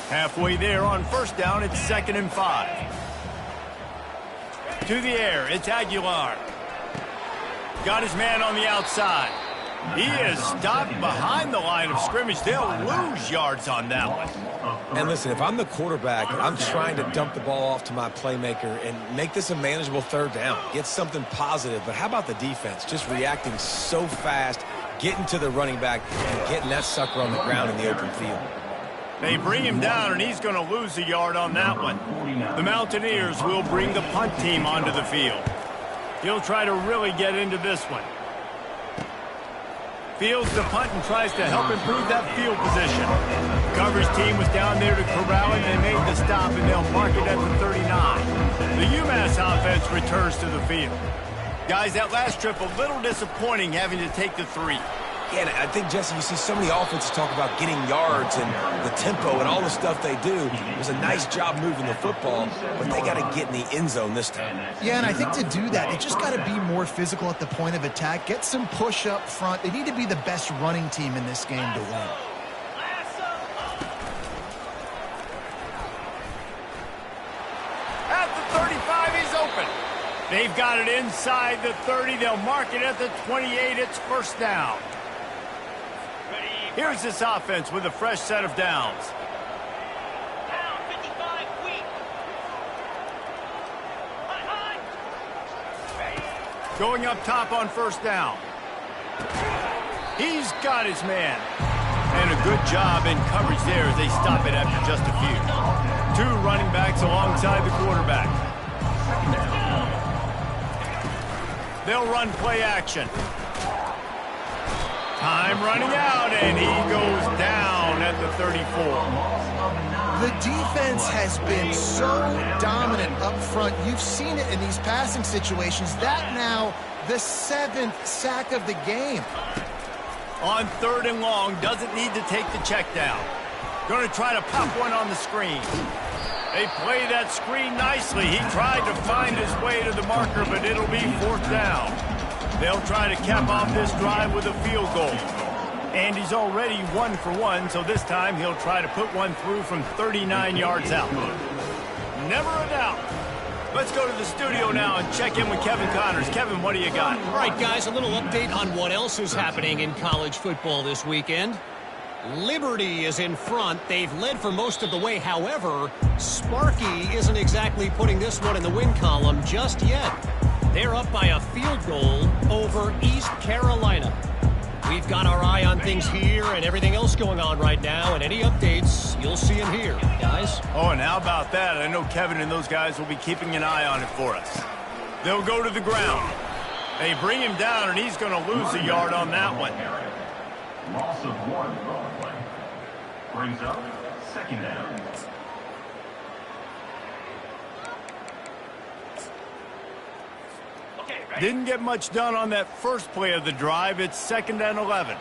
Halfway there on first down, it's 2nd and 5. To the air, it's Aguilar. Got his man on the outside. He is stopped behind the line of scrimmage. They'll lose yards on that one. And listen, if I'm the quarterback, I'm trying to dump the ball off to my playmaker and make this a manageable 3rd down. Get something positive. But how about the defense? Just reacting so fast, getting to the running back, and getting that sucker on the ground in the open field. They bring him down, and he's going to lose a yard on that one. The Mountaineers will bring the punt team onto the field. He'll try to really get into this one. Fields the punt and tries to help improve that field position. Coverage team was down there to corral it. They made the stop, and they'll mark it at the 39. The UMass offense returns to the field. Guys, that last trip, a little disappointing having to take the 3. Yeah, and I think, Jesse, you see so many offenses talk about getting yards and the tempo and all the stuff they do. It was a nice job moving the football, but they got to get in the end zone this time. Yeah, and I think to do that, they just got to be more physical at the point of attack. Get some push up front. They need to be the best running team in this game to win. At the 35, he's open. They've got it inside the 30. They'll mark it at the 28. It's first down. Here's this offense with a fresh set of downs. Down 55, weak. Going up top on first down. He's got his man. And a good job in coverage there as they stop it after just a few. 2 running backs alongside the quarterback. They'll run play action. Time running out, and he goes down at the 34. The defense has been so dominant up front. You've seen it in these passing situations. That now the 7th sack of the game. On 3rd and long, doesn't need to take the check down. Going to try to pop one on the screen. They play that screen nicely. He tried to find his way to the marker, but it'll be 4th down. They'll try to cap off this drive with a field goal. And he's already 1 for 1, so this time he'll try to put one through from 39 yards out. Never a doubt. Let's go to the studio now and check in with Kevin Connors. Kevin, what do you got? All right, guys, a little update on what else is happening in college football this weekend. Liberty is in front. They've led for most of the way. However, Sparky isn't exactly putting this one in the win column just yet. They're up by a field goal over East Carolina. We've got our eye on things here and everything else going on right now, and any updates, you'll see them here, guys. Oh, and how about that? I know Kevin and those guys will be keeping an eye on it for us. They'll go to the ground. They bring him down, and he's going to lose a yard on that one. Loss of 1 throwing play. Brings up 2nd down. Didn't get much done on that first play of the drive. It's 2nd and 11.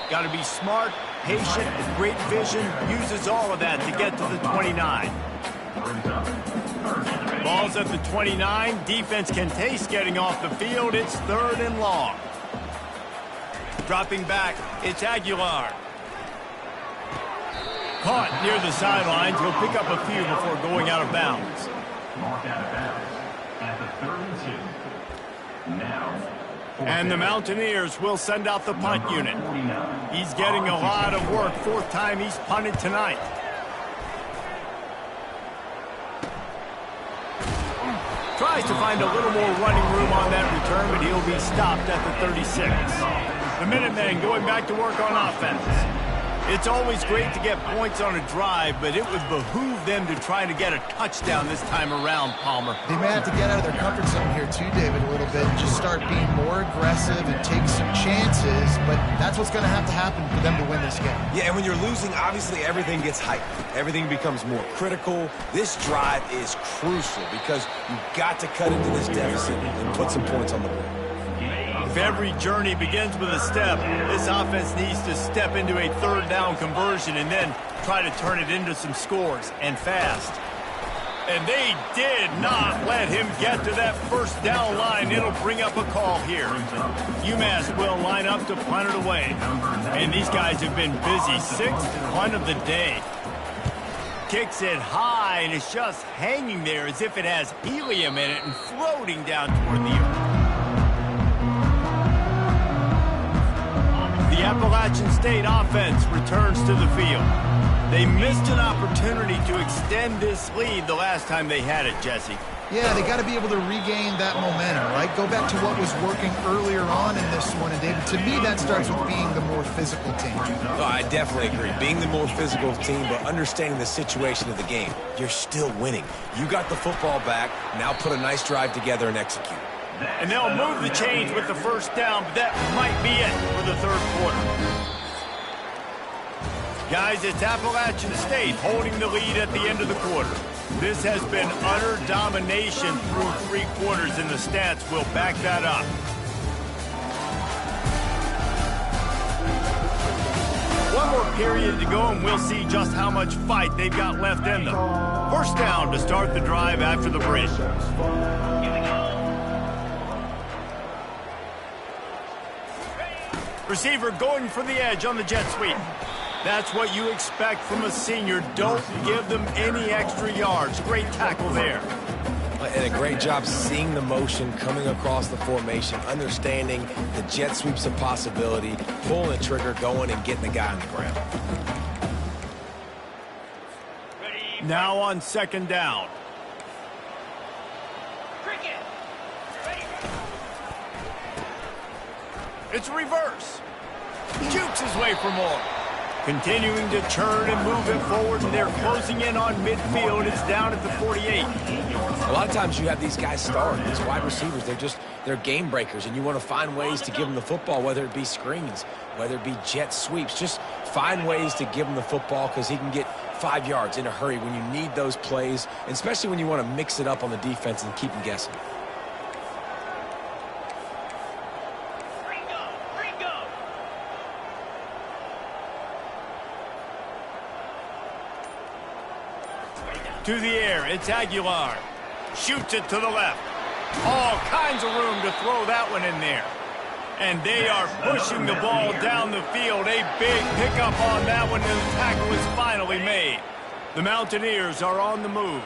Got to be smart, patient, great vision. Uses all of that to get to the 29. Ball's at the 29. Defense can taste getting off the field. It's 3rd and long. Dropping back, it's Aguilar. Caught near the sidelines. He'll pick up a few before going out of bounds. Marked out of bounds at the 32. Now, and the Mountaineers will send out the punt unit. He's getting a lot of work. 4th time he's punted tonight. Tries to find a little more running room on that return, but he'll be stopped at the 36. The Minutemen going back to work on offense. It's always great to get points on a drive, but it would behoove them to try to get a touchdown this time around, Palmer. They may have to get out of their comfort zone here too, David, a little bit, and just start being more aggressive and take some chances, but that's what's going to happen for them to win this game. Yeah, and when you're losing, obviously everything gets hyped. Everything becomes more critical. This drive is crucial because you've got to cut into this deficit and put some points on the board. If every journey begins with a step, this offense needs to step into a 3rd down conversion and then try to turn it into some scores, and fast. And they did not let him get to that 1st down line. It'll bring up a call here. UMass will line up to punt it away. And these guys have been busy. 6th punt of the day. Kicks it high, and it's just hanging there as if it has helium in it and floating down toward the earth. The Appalachian State offense returns to the field. They missed an opportunity to extend this lead the last time they had it, Jesse. Yeah, they got to be able to regain that momentum, right? Go back to what was working earlier on in this one, and David, to me, that starts with being the more physical team. Oh, I definitely agree. Being the more physical team, but understanding the situation of the game. You're still winning. You got the football back. Now put a nice drive together and execute. And they'll move the chains with the 1st down, but that might be it for the 3rd quarter. Guys, it's Appalachian State holding the lead at the end of the quarter. This has been utter domination through 3 quarters, and the stats will back that up. One more period to go, and we'll see just how much fight they've got left in them. 1st down to start the drive after the break. Receiver going for the edge on the jet sweep. That's what you expect from a senior. Don't give them any extra yards. Great tackle there. And a great job seeing the motion coming across the formation, understanding the jet sweep's a possibility, pulling the trigger, going and getting the guy on the ground. Now on 2nd down. It's reverse. Jukes his way for more. Continuing to turn and move it forward, and they're closing in on midfield. It's down at the 48. A lot of times you have these guys start, these wide receivers, they're game breakers, and you want to find ways to give them the football, whether it be screens, whether it be jet sweeps. Just find ways to give him the football because he can get 5 yards in a hurry when you need those plays, and especially when you want to mix it up on the defense and keep them guessing. To the air, it's Aguilar. Shoots it to the left. All kinds of room to throw that one in there. And they are pushing the ball down the field. A big pickup on that one, and the tackle is finally made. The Mountaineers are on the move.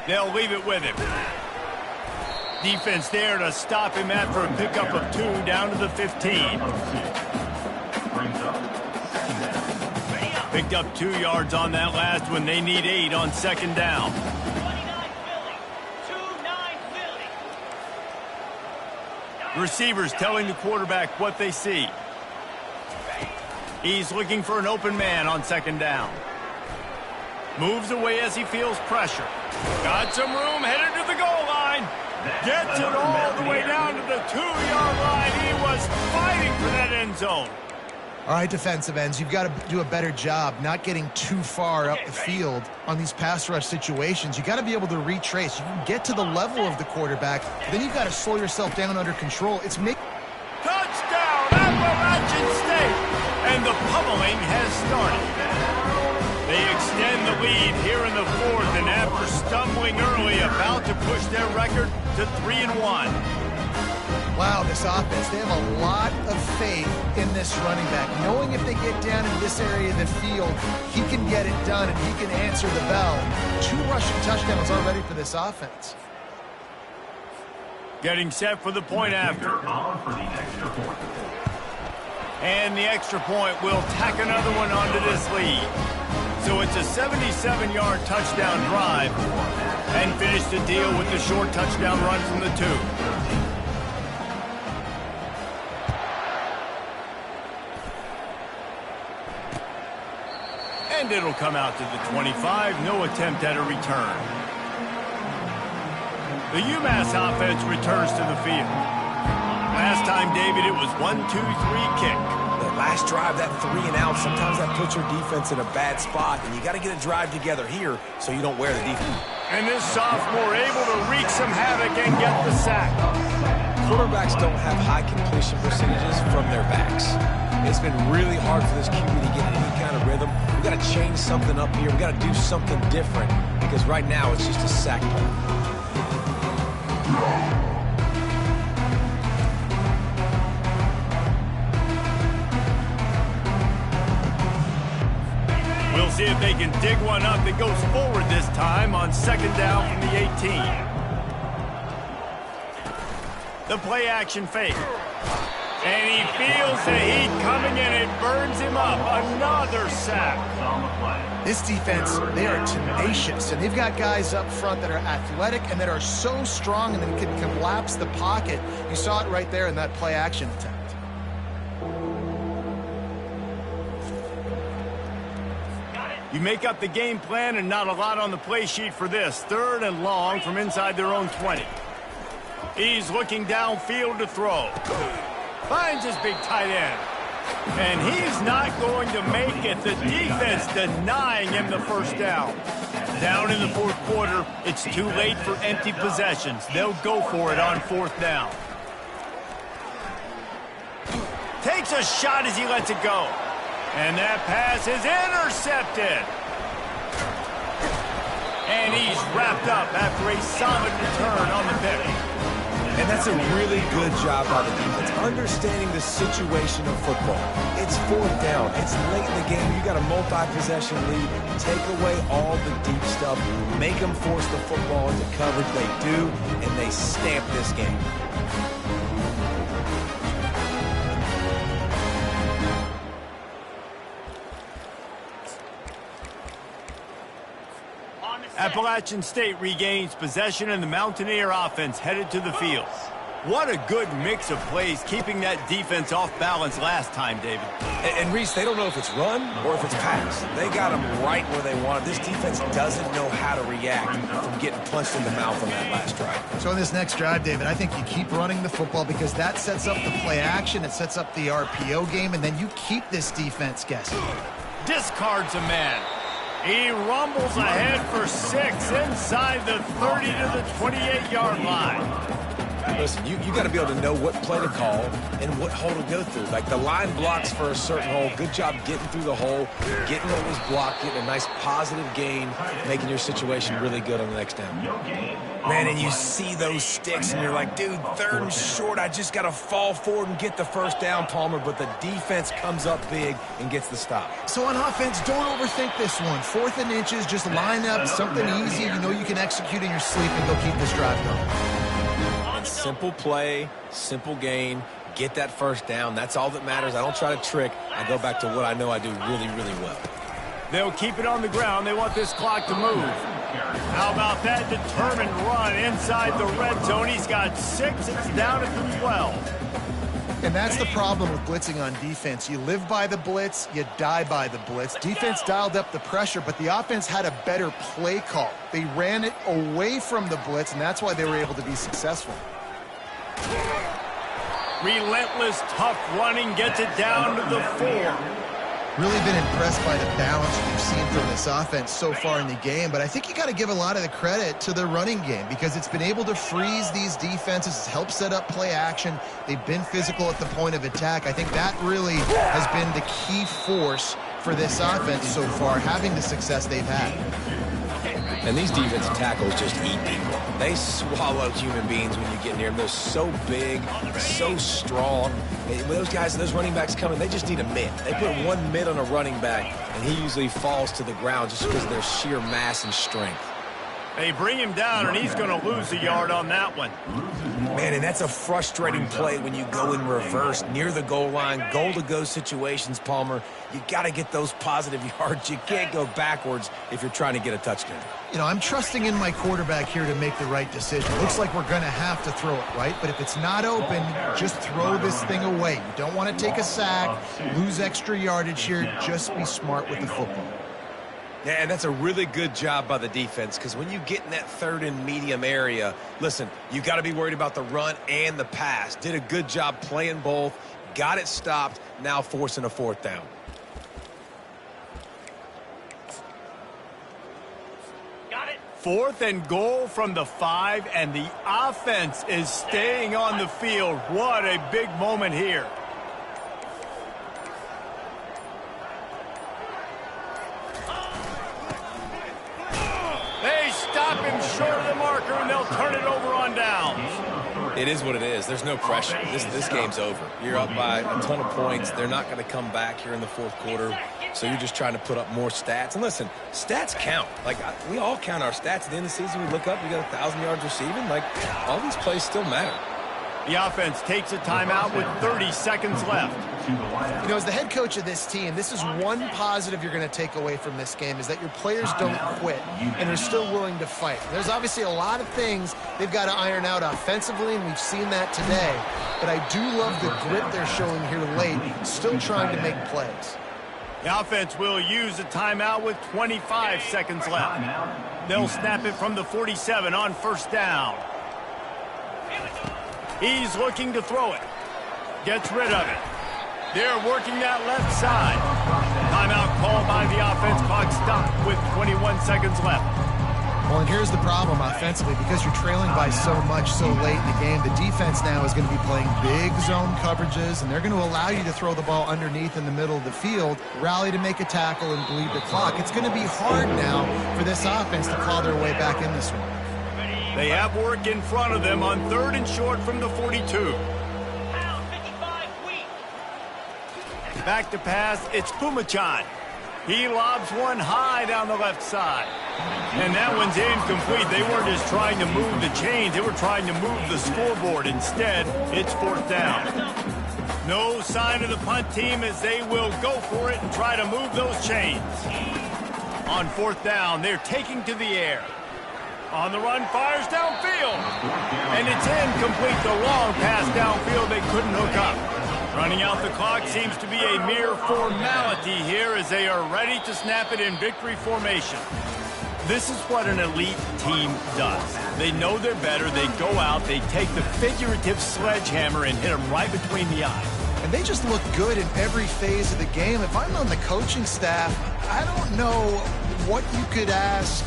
They'll leave it with him. Defense there to stop him after a pickup of 2 down to the 15. Picked up 2 yards on that last one. They need 8 on second down. 29 Philly. 2-9 Philly. Receivers telling the quarterback what they see. He's looking for an open man on second down. Moves away as he feels pressure. Got some room, headed to the goal line. Gets it all the way down to the 2-yard line. He was fighting for that end zone. All right, defensive ends, you've got to do a better job not getting too far up the field on these pass rush situations. You've got to be able to retrace. You can get to the level of the quarterback, but then you've got to slow yourself down under control. It's touchdown, Appalachian State! And the pummeling has started. They extend the lead here in the 4th, and after stumbling early, about to push their record to 3-1. Wow, this offense, they have a lot of faith in this running back. Knowing if they get down in this area of the field, he can get it done and he can answer the bell. 2 rushing touchdowns already for this offense. Getting set for the point after. And the extra point will tack another one onto this lead. So it's a 77-yard touchdown drive, and finish the deal with the short touchdown run from the 2. And it'll come out to the 25. No attempt at a return. The UMass offense returns to the field. Last time, David, it was 1-2-3 kick. That last drive, that 3 and out, sometimes that puts your defense in a bad spot, and you got to get a drive together here so you don't wear the defense. And this sophomore able to wreak some havoc and get the sack. Quarterbacks don't have high completion percentages from their backs. It's been really hard for this QB to get any kind of rhythm. We've got to change something up here. We've got to do something different because right now it's just a sack play. We'll see if they can dig one up that goes forward this time on second down from the 18. The play action fake. And he feels the heat coming in. It burns him up. Another sack. This defense, they are tenacious, and they've got guys up front that are athletic and that are so strong and that can collapse the pocket. You saw it right there in that play action attempt. You make up the game plan and not a lot on the play sheet for this. 3rd and long from inside their own 20. He's looking downfield to throw. Finds his big tight end. And he's not going to make it. The defense denying him the first down. Down in the 4th quarter, it's too late for empty possessions. They'll go for it on 4th down. Takes a shot as he lets it go. And that pass is intercepted. And he's wrapped up after a solid return on the pick. And that's a really good job by the defense, understanding the situation of football. It's 4th down. It's late in the game. You got a multi-possession lead. Take away all the deep stuff. Make them force the football into coverage. They do, and they stamp this game. Appalachian State regains possession, and the Mountaineer offense headed to the field. What a good mix of plays, keeping that defense off balance last time, David. And Reese, they don't know if it's run or if it's pass. They got them right where they want it. This defense doesn't know how to react from getting punched in the mouth on that last drive. So in this next drive, David, I think you keep running the football because that sets up the play action, it sets up the RPO game, and then you keep this defense guessing. Discards a man. He rumbles ahead for 6 inside the 30 to the 28-yard line. Listen, you got to be able to know what play to call and what hole to go through. Like the line blocks for a certain hole. Good job getting through the hole, getting what was blocked, getting a nice positive gain, making your situation really good on the next down. Man, and you see those sticks, and you're like, dude, 3rd and short. I just got to fall forward and get the first down, Palmer. But the defense comes up big and gets the stop. So on offense, don't overthink this one. 4th and inches, just line up something easy you know you can execute in your sleep and go keep this drive going. And simple play, simple gain, get that first down. That's all that matters. I don't try to trick. I go back to what I know I do really, really well. They'll keep it on the ground. They want this clock to move. How about that determined run inside the red zone? He's got 6. It's down at the 12. And that's the problem with blitzing on defense. You live by the blitz, you die by the blitz. Defense dialed up the pressure, but the offense had a better play call. They ran it away from the blitz, and that's why they were able to be successful. Relentless, tough running gets it down to the 4. Really been impressed by the balance we've seen from this offense so far in the game, but I think you got to give a lot of the credit to the running game because it's been able to freeze these defenses, it's helped set up play action. They've been physical at the point of attack. I think that really has been the key force for this offense so far, having the success they've had. And these defensive tackles just eat people. They swallow human beings when you get near them. They're so big, so strong. When those guys, those running backs come in, they just need a mid. They put one mid on a running back, and he usually falls to the ground just because of their sheer mass and strength. They bring him down, and he's going to lose a yard on that one. Man, and that's a frustrating play when you go in reverse near the goal line, goal-to-go situations, Palmer. You got to get those positive yards. You can't go backwards if you're trying to get a touchdown. You know, I'm trusting in my quarterback here to make the right decision. Looks like we're going to have to throw it, right? But if it's not open, just throw this thing away. You don't want to take a sack, lose extra yardage here. Just be smart with the football. Yeah, and that's a really good job by the defense because when you get in that 3rd and medium area, listen, you got to be worried about the run and the pass. Did a good job playing both, got it stopped, now forcing a 4th down. Got it. 4th and goal from the 5, and the offense is staying on the field. What a big moment here. They stop him short of the marker, and they'll turn it over on downs. It is what it is. There's no pressure. This game's over. You're up by a ton of points. They're not going to come back here in the 4th quarter, so you're just trying to put up more stats. And listen, stats count. Like, we all count our stats. At the end of the season, we look up, we got 1,000 yards receiving. Like, all these plays still matter. The offense takes a timeout with 30 seconds left. You know, as the head coach of this team, this is one positive you're going to take away from this game is that your players don't quit and are still willing to fight. There's obviously a lot of things they've got to iron out offensively, and we've seen that today. But I do love the grit they're showing here late, still trying to make plays. The offense will use a timeout with 25 seconds left. They'll snap it from the 47 on 1st down. He's looking to throw it. Gets rid of it. They're working that left side. Timeout called by the offense. Clock stopped with 21 seconds left. Well, and here's the problem offensively. Because you're trailing by so much so late in the game, the defense now is going to be playing big zone coverages, and they're going to allow you to throw the ball underneath in the middle of the field, rally to make a tackle, and bleed the clock. It's going to be hard now for this offense to claw their way back in this one. They have work in front of them on 3rd and short from the 42. Back to pass, it's Pumachan. He lobs one high down the left side. And that one's incomplete. They weren't just trying to move the chains, they were trying to move the scoreboard. Instead, it's 4th down. No sign of the punt team as they will go for it and try to move those chains. On 4th down, they're taking to the air. On the run, fires downfield. And it's incomplete. The long pass downfield they couldn't hook up. Running out the clock seems to be a mere formality here as they are ready to snap it in victory formation. This is what an elite team does. They know they're better. They go out. They take the figurative sledgehammer and hit them right between the eyes. And they just look good in every phase of the game. If I'm on the coaching staff, I don't know what you could ask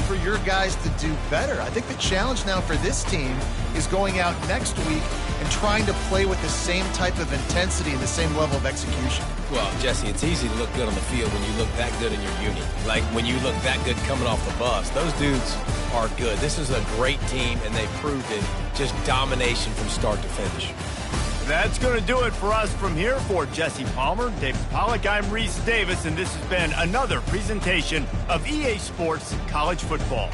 for your guys to do better. I think the challenge now for this team is going out next week and trying to play with the same type of intensity and the same level of execution. Well, Jesse, it's easy to look good on the field when you look that good in your unit. Like when you look that good coming off the bus. Those dudes are good. This is a great team, and they've proved it. Just domination from start to finish. That's going to do it for us from here. For Jesse Palmer, David Pollack, I'm Reese Davis, and this has been another presentation of EA Sports College Football.